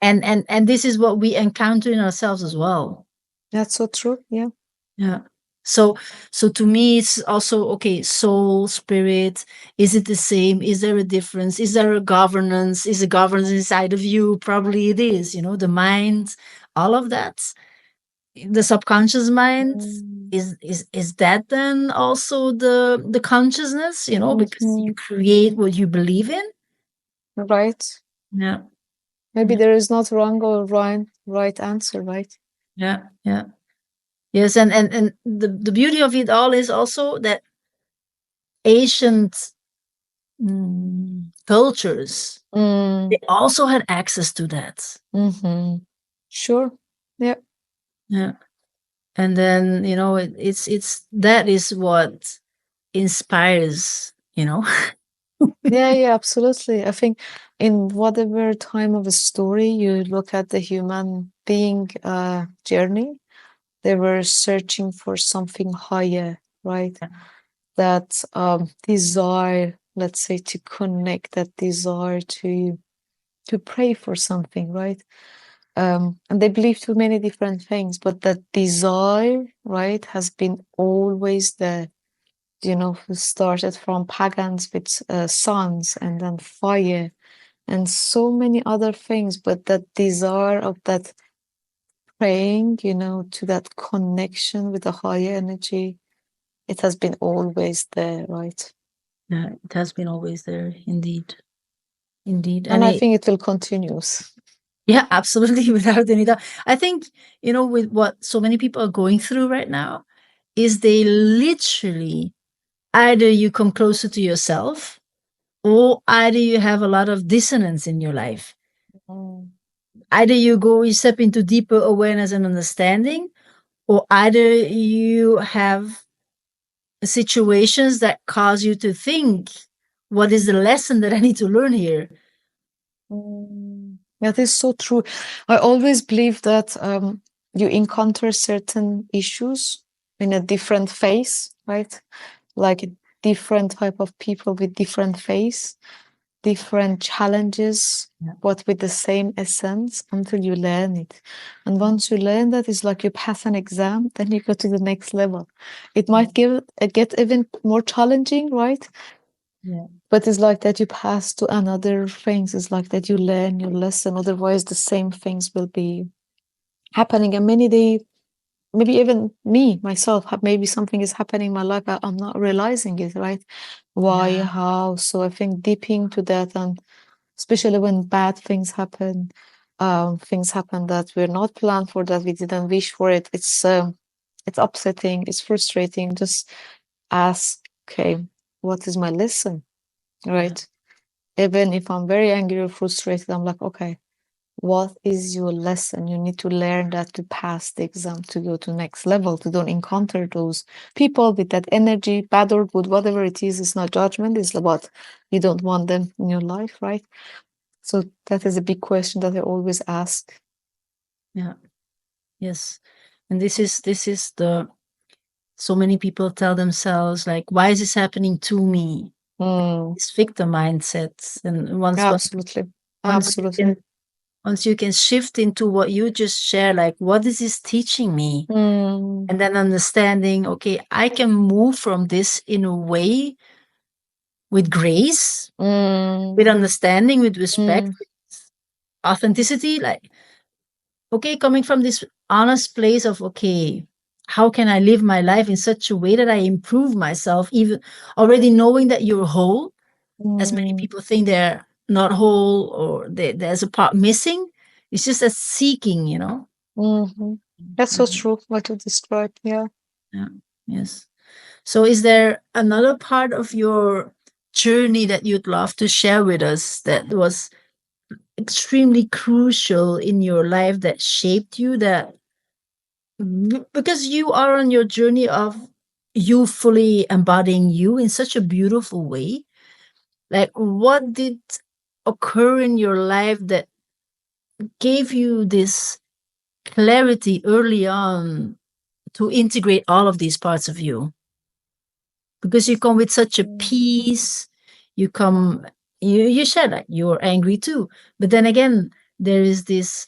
And this is what we encounter in ourselves as well.
That's so true. Yeah.
Yeah. So to me, it's also, okay, soul, spirit, is it the same? Is there a difference? Is there a governance? Is a governance inside of you? Probably it is, the mind, all of that. The subconscious mind, is that then also the consciousness, because you create what you believe in.
Right.
Yeah.
Maybe there is not wrong or right answer, right?
Yeah. Yeah. Yes. And the beauty of it all is also that ancient cultures, they also had access to that.
Sure. Yeah.
Yeah. And then, it's that is what inspires,
Yeah, absolutely. I think in whatever time of a story you look at the human being journey, they were searching for something higher, right? That desire, let's say, to connect, that desire to pray for something, right? And they believe to many different things, but that desire, right, has been always there. Who started from pagans with suns and then fire and so many other things, but that desire of that praying, to that connection with the higher energy, it has been always there, right?
Yeah, it has been always there, indeed. Indeed.
And I think it will continue.
Yeah, absolutely, without any doubt. I think, with what so many people are going through right now, is they literally, either you come closer to yourself, or either you have a lot of dissonance in your life. Either you step into deeper awareness and understanding, or either you have situations that cause you to think, what is the lesson that I need to learn here?
That is so true. I always believe that you encounter certain issues in a different phase, right? Like a different type of people with different phase, different challenges, but with the same essence until you learn it. And once you learn that, it's like you pass an exam, then you go to the next level. It might get even more challenging, right?
Yeah.
But it's like that you pass to another things. It's like that you learn your lesson. Otherwise, the same things will be happening. And maybe even me, myself, maybe something is happening in my life. I'm not realizing it, right? Why, how? So I think deep into that, and especially when bad things happen that we're not planned for, that we didn't wish for it. It's upsetting. It's frustrating. Just ask, okay, what is my lesson? Right. Even if I'm very angry or frustrated, I'm like, okay, what is your lesson? You need to learn that to pass the exam, to go to next level, to don't encounter those people with that energy, bad or good, whatever it is. It's not judgment. It's about you don't want them in your life, right? So that is a big question that I always ask.
Yeah. Yes. And this is the so many people tell themselves like, why is this happening to me?
Mm,
It's victim mindsets. And
absolutely.
once you
Absolutely.
can once you can shift into what you just share, like what is this teaching me?
Mm,
And then understanding, okay, I can move from this in a way with grace, with
mm,
understanding, with respect,
mm,
with authenticity, like, okay, coming from this honest place of, okay, how can I live my life in such a way that I improve myself, even already knowing that you're whole, as many
mm,
people think they're not whole or there's a part missing. It's just a seeking, you know?
mhm. That's so
Mhm.
true what you described. Yeah.
Yeah. Yes. So, is there another part of your journey that you'd love to share with us that was extremely crucial in your life that shaped you? That because you are on your journey of you fully embodying you in such a beautiful way. Like, what did occur in your life that gave you this clarity early on to integrate all of these parts of you? Because you come with such a
Mm,
peace, you come, you share that you're angry too, but then again, there is this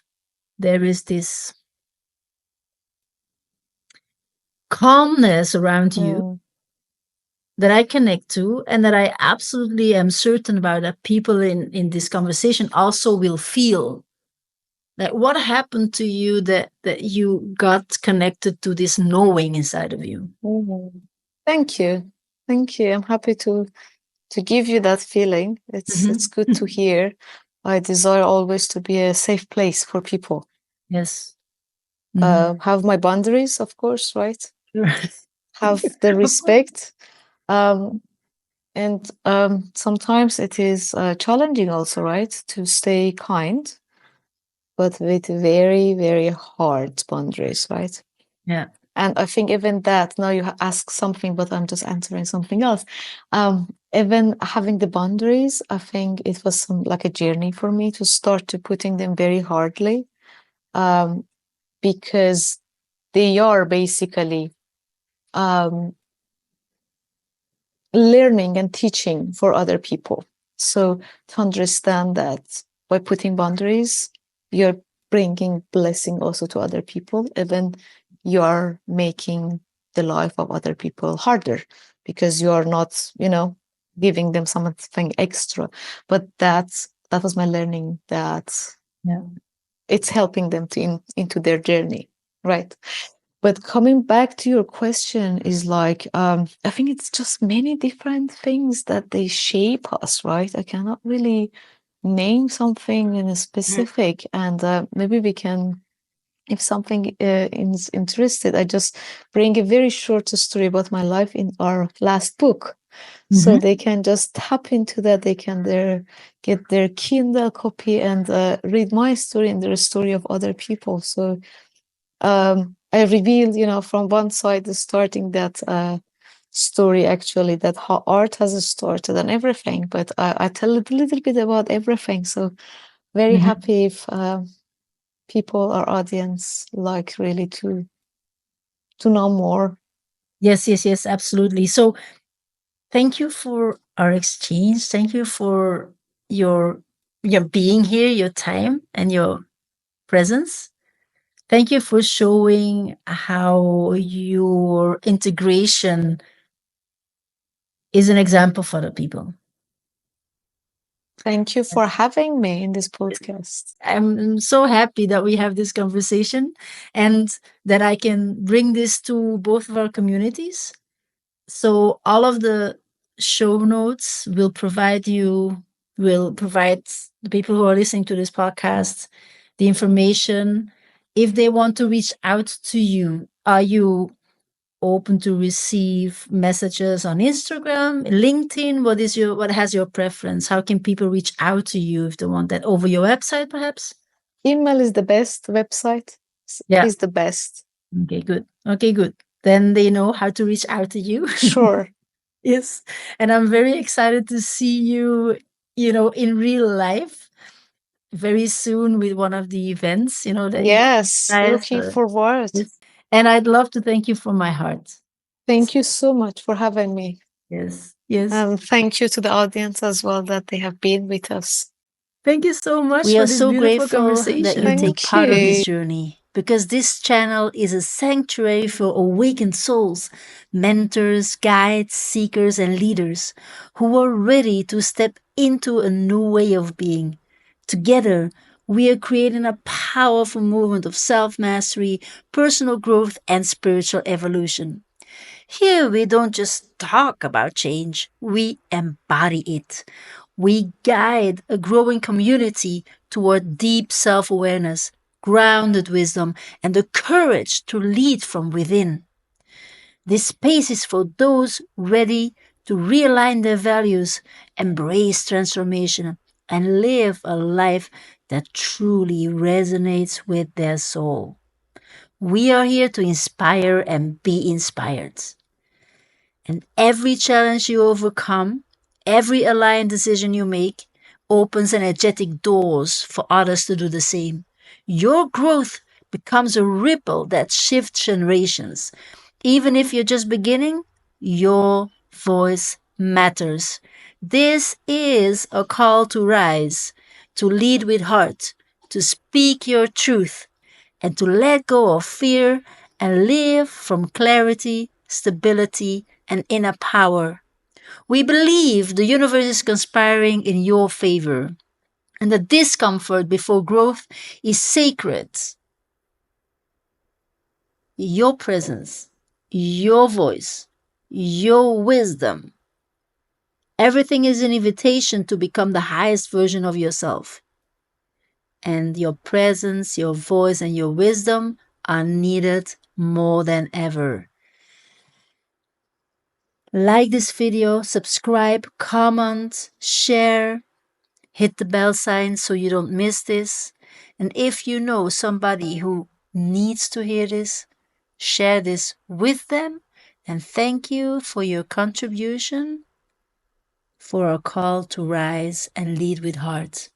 there is this calmness around you
mm,
that I connect to, and that I absolutely am certain about that people in this conversation also will feel. Like, what happened to you that you got connected to this knowing inside of you?
mhm. Thank you. Thank you. I'm happy to give you that feeling. It's good to
Mhm.
hear. I desire always to be a safe place for people.
Yes. Mhm.
Have my boundaries, of course, right?
Sure.
Have the
Of course.
respect. Um, and sometimes it is challenging also, right? To stay kind, but with very, very hard boundaries, right?
Yeah.
And I think even that, now you ask something, but I'm just answering something else. Even having the boundaries, I think it was some like a journey for me to start to putting them very hardly, um, because they are basically um, learning and teaching for other people. So to understand that by putting boundaries, you're bringing blessing also to other people, even you are making the life of other people harder because you are not, giving them something extra. But that was my learning that
Yeah.
it's helping them into their journey, right? But coming back to your question is like, I think it's just many different things that they shape us, right? I cannot really name something in a
Mhm.
specific, and maybe we can, if something is interested, I just bring a very short story about my life in our last book. So
Mhm.
they can just tap into that. They can get their Kindle copy and read my story and the story of other people. So I reveal, from one side, the starting that story actually, that how art has started and everything. But I tell a little bit about everything. So very
Mhm.
happy if people, our audience, like really to know more.
Yes, yes, yes, absolutely. So, thank you for our exchange. Thank you for your your being here, your time, and your presence. Thank you for showing how your integration is an example for the people.
Thank you for having me in this podcast.
I'm so happy that we have this conversation and that I can bring this to both of our communities. So all of the show notes will provide the people who are listening to this podcast the information. If they want to reach out to you, are you open to receive messages on Instagram, LinkedIn? What has your preference? How can people reach out to you if they want that over your website, perhaps?
Email is the best. Website
Yeah.
is the best.
Okay, good. Okay, good. Then they know how to reach out to you.
Sure.
Yes. And I'm very excited to see you, in real life very soon with one of the events, that you
Yes,
guys
looking forward.
yes. And I'd love to thank you from my heart.
Thank you so much for having me.
Yes. Yes.
And thank you to the audience as well that they have been with us.
Thank you so much
We
for
are
this
so
beautiful
grateful
conversation.
that you take part of this journey, because this channel is a sanctuary for awakened souls, mentors, guides, seekers, and leaders who are ready to step into a new way of being. Together, we are creating a powerful movement of self mastery, personal growth, and spiritual evolution. Here, we don't just talk about change, we embody it. We guide a growing community toward deep self awareness, grounded wisdom, and the courage to lead from within. This space is for those ready to realign their values, embrace transformation, and live a life that truly resonates with their soul. We are here to inspire and be inspired. And every challenge you overcome, every aligned decision you make, opens energetic doors for others to do the same. Your growth becomes a ripple that shifts generations. Even if you're just beginning, your voice matters. This is a call to rise, to lead with heart, to speak your truth, and to let go of fear and live from clarity, stability, and inner power. We believe the universe is conspiring in your favor, and the discomfort before growth is sacred. Your presence, your voice, your wisdom. Everything is an invitation to become the highest version of yourself. And your presence, your voice, and your wisdom are needed more than ever. Like this video, subscribe, comment, share, hit the bell sign so you don't miss this. And if you know somebody who needs to hear this, share this with them. And thank you for your contribution for our call to rise and lead with heart.